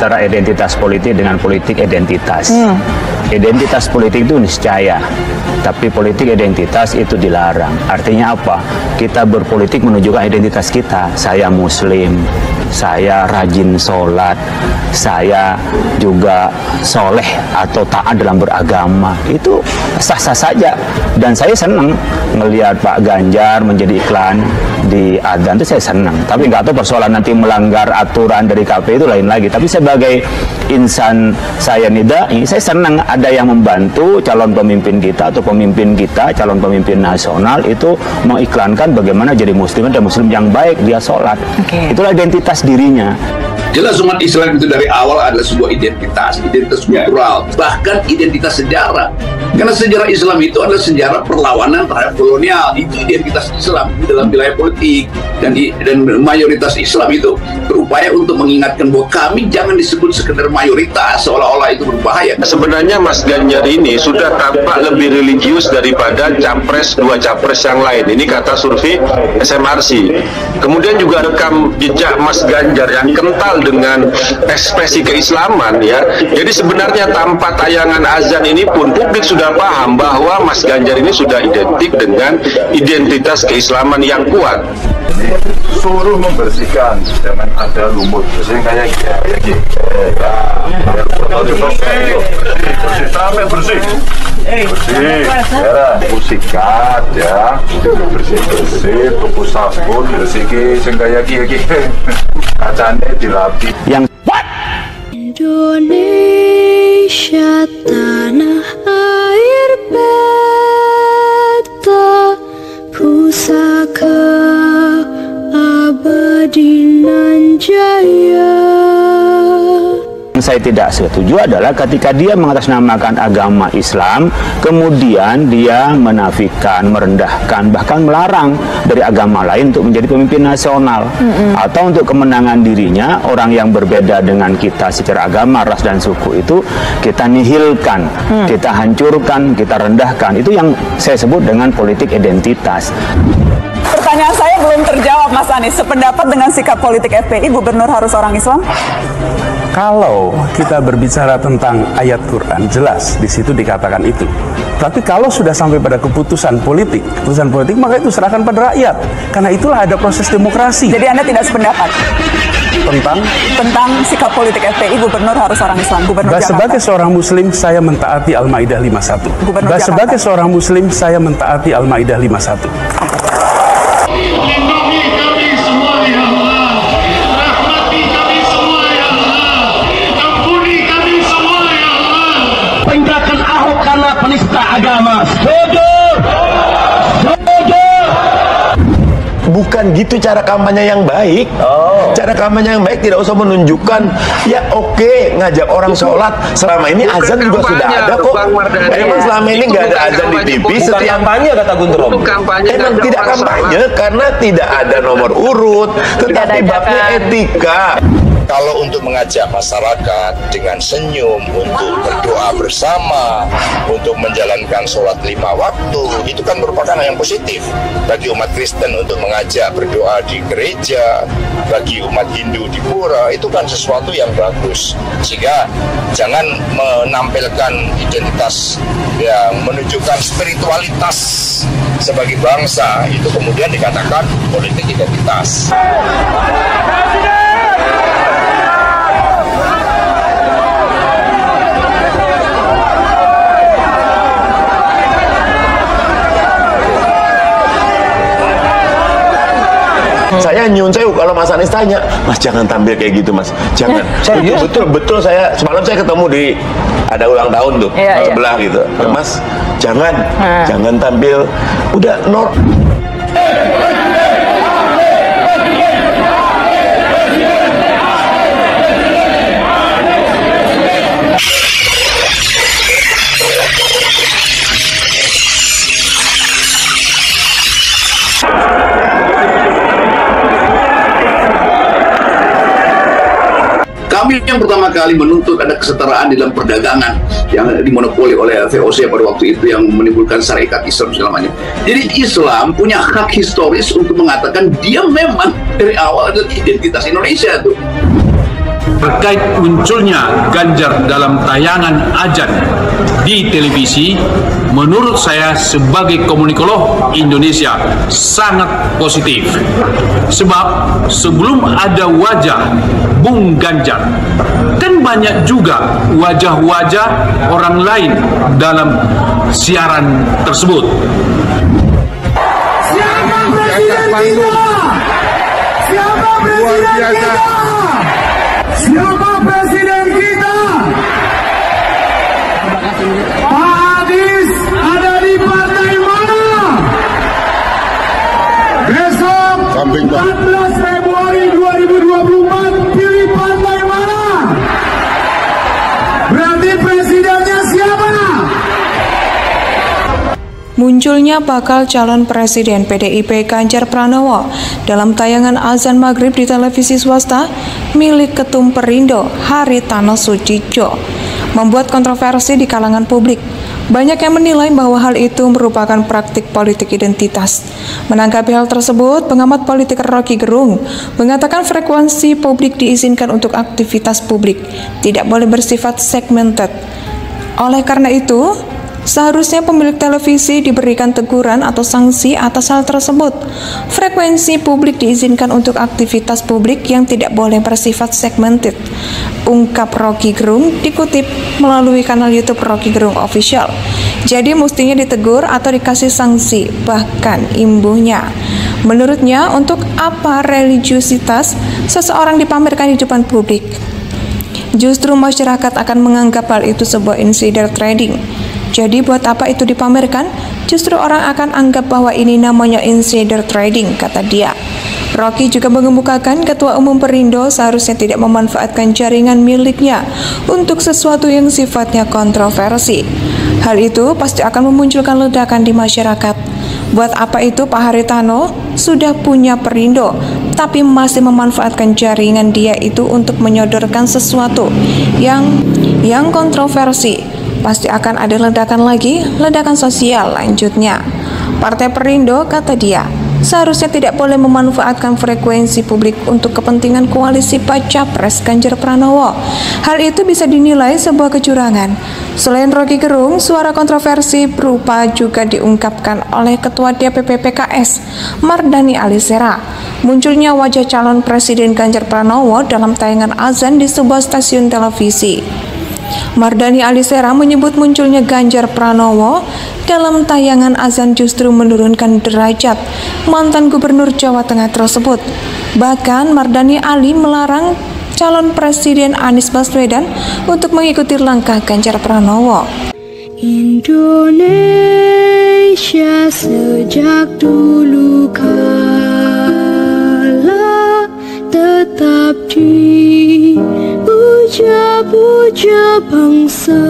antara identitas politik dengan politik identitas. Identitas politik itu niscaya, tapi politik identitas itu dilarang. Artinya apa? Kita berpolitik menunjukkan identitas kita. Saya Muslim, saya rajin sholat, saya juga soleh atau taat dalam beragama. Itu sah-sah saja. Dan saya senang ngelihat Pak Ganjar menjadi iklan di adzan, itu saya senang. Tapi nggak tahu persoalan nanti melanggar aturan dari KPU itu lain lagi. Tapi sebagai insan saya nidai, saya senang ada yang membantu calon pemimpin kita atau pemimpin kita, calon pemimpin nasional itu mengiklankan bagaimana jadi muslim dan muslim yang baik, dia sholat. Itulah identitas dirinya. Jelas umat Islam itu dari awal adalah sebuah identitas kultural, bahkan identitas sejarah. Karena sejarah Islam itu adalah sejarah perlawanan terhadap kolonial. Itu identitas Islam dalam wilayah politik. Dan mayoritas Islam itu berupaya untuk mengingatkan bahwa kami jangan disebut sekedar mayoritas, seolah-olah itu berbahaya. Sebenarnya Mas Ganjar ini sudah tampak lebih religius daripada dua capres yang lain. Ini kata survei SMRC. Kemudian juga rekam jejak Mas Ganjar yang kental dengan ekspresi keislaman, ya. Jadi sebenarnya tanpa tayangan azan ini pun publik sudah paham bahwa Mas Ganjar ini sudah identik dengan identitas keislaman yang kuat. Jadi suruh membersihkan, jangan ada lumut. Bersih kayak gini. Bersih sampai bersih. Sikat ya, bersih, tuku sabun, bersih sing kayak gini. Kacane dilapi. Yang Indonesia tanah air beta, pusaka abadi nan jaya. saya tidak setuju adalah ketika dia mengatasnamakan agama Islam, kemudian dia menafikan, merendahkan, bahkan melarang dari agama lain untuk menjadi pemimpin nasional. Atau untuk kemenangan dirinya, orang yang berbeda dengan kita secara agama, ras dan suku itu kita nihilkan, kita hancurkan, kita rendahkan. Itu yang saya sebut dengan politik identitas. Pertanyaan saya belum terjawab, Mas Anies. Sependapat dengan sikap politik FPI, gubernur harus orang Islam? Kalau kita berbicara tentang ayat Quran, jelas di situ dikatakan itu. Tapi kalau sudah sampai pada keputusan politik, maka itu serahkan pada rakyat. Karena itulah ada proses demokrasi. Jadi Anda tidak sependapat tentang sikap politik FPI, gubernur harus orang Islam. Gubernur Jakarta. Sebagai seorang Muslim, saya mentaati Al-Maidah 51. Sebagai seorang Muslim, saya mentaati Al-Maidah 51. Lindungi kami semua ya Allah, rahmati kami semua ya Allah, ampuni kami semua ya Allah. Peningkatan Ahok karena penista agama. Setuju. Bukan gitu cara kampanye yang baik. Cara kampanye yang baik tidak usah menunjukkan ya oke, ngajak orang sholat. Selama ini azan juga sudah ada kok. Emang selama ini nggak ada azan di TV setiap kampanye, kata Guntur. Emang tidak kampanye karena tidak ada nomor urut, tetapi babnya etika. Kalau untuk mengajak masyarakat dengan senyum untuk berdoa bersama, untuk menjalankan sholat 5 waktu, itu kan merupakan hal yang positif bagi umat Kristen. Untuk mengajak berdoa di gereja, bagi umat Hindu di pura, itu kan sesuatu yang bagus. Sehingga jangan menampilkan identitas yang menunjukkan spiritualitas sebagai bangsa, itu kemudian dikatakan politik identitas. Saya nyun sewu kalau Mas Anies tanya, Mas jangan tampil kayak gitu Mas, jangan. Betul saya semalam saya ketemu di ada ulang tahun tuh sebelah gitu, Mas jangan tampil udah Kami yang pertama kali menuntut ada kesetaraan di dalam perdagangan yang dimonopoli oleh VOC pada waktu itu, yang menimbulkan syarikat Islam selamanya. Jadi Islam punya hak historis untuk mengatakan dia memang dari awal adalah identitas Indonesia tuh. Terkait munculnya Ganjar dalam tayangan azan di televisi, menurut saya sebagai komunikolog Indonesia sangat positif. Sebab sebelum ada wajah Bung Ganjar, kan banyak juga wajah-wajah orang lain dalam siaran tersebut. Siapa presiden kita? Siapa presiden kita? Siapa presiden kita? Pak Anies ada di partai mana? Besok 14 Februari 2024 pilih partai mana? Berarti presidennya siapa? Munculnya bakal calon presiden PDIP Ganjar Pranowo dalam tayangan azan maghrib di televisi swasta milik Ketum Perindo Haritano Sudibyo membuat kontroversi di kalangan publik. Banyak yang menilai bahwa hal itu merupakan praktik politik identitas. Menanggapi hal tersebut, pengamat politik Rocky Gerung mengatakan frekuensi publik diizinkan untuk aktivitas publik, tidak boleh bersifat segmented. Oleh karena itu, seharusnya pemilik televisi diberikan teguran atau sanksi atas hal tersebut. Frekuensi publik diizinkan untuk aktivitas publik yang tidak boleh bersifat segmented, ungkap Rocky Gerung dikutip melalui kanal YouTube Rocky Gerung Official. Jadi mestinya ditegur atau dikasih sanksi, bahkan imbuhnya. Menurutnya, untuk apa religiusitas seseorang dipamerkan di depan publik? Justru masyarakat akan menganggap hal itu sebuah insider trading. Jadi buat apa itu dipamerkan? Justru orang akan anggap bahwa ini namanya insider trading, kata dia. Rocky juga mengemukakan Ketua Umum Perindo seharusnya tidak memanfaatkan jaringan miliknya untuk sesuatu yang sifatnya kontroversi. Hal itu pasti akan memunculkan ledakan di masyarakat. Buat apa itu Pak Haritano sudah punya Perindo, tapi masih memanfaatkan jaringan dia itu untuk menyodorkan sesuatu yang kontroversi. Pasti akan ada ledakan lagi, ledakan sosial lanjutnya. Partai Perindo, kata dia, seharusnya tidak boleh memanfaatkan frekuensi publik untuk kepentingan koalisi Baca Pres Ganjar Pranowo. Hal itu bisa dinilai sebuah kecurangan. Selain Rocky Gerung, suara kontroversi berupa juga diungkapkan oleh Ketua DPP PKS, Mardhani Alisera. Munculnya wajah calon Presiden Ganjar Pranowo dalam tayangan azan di sebuah stasiun televisi. Mardhani Alisera menyebut munculnya Ganjar Pranowo dalam tayangan azan justru menurunkan derajat mantan Gubernur Jawa Tengah tersebut. Bahkan Mardhani Ali melarang calon Presiden Anies Baswedan untuk mengikuti langkah Ganjar Pranowo. Indonesia sejak dulu kala tetap dipuja-puja bangsa.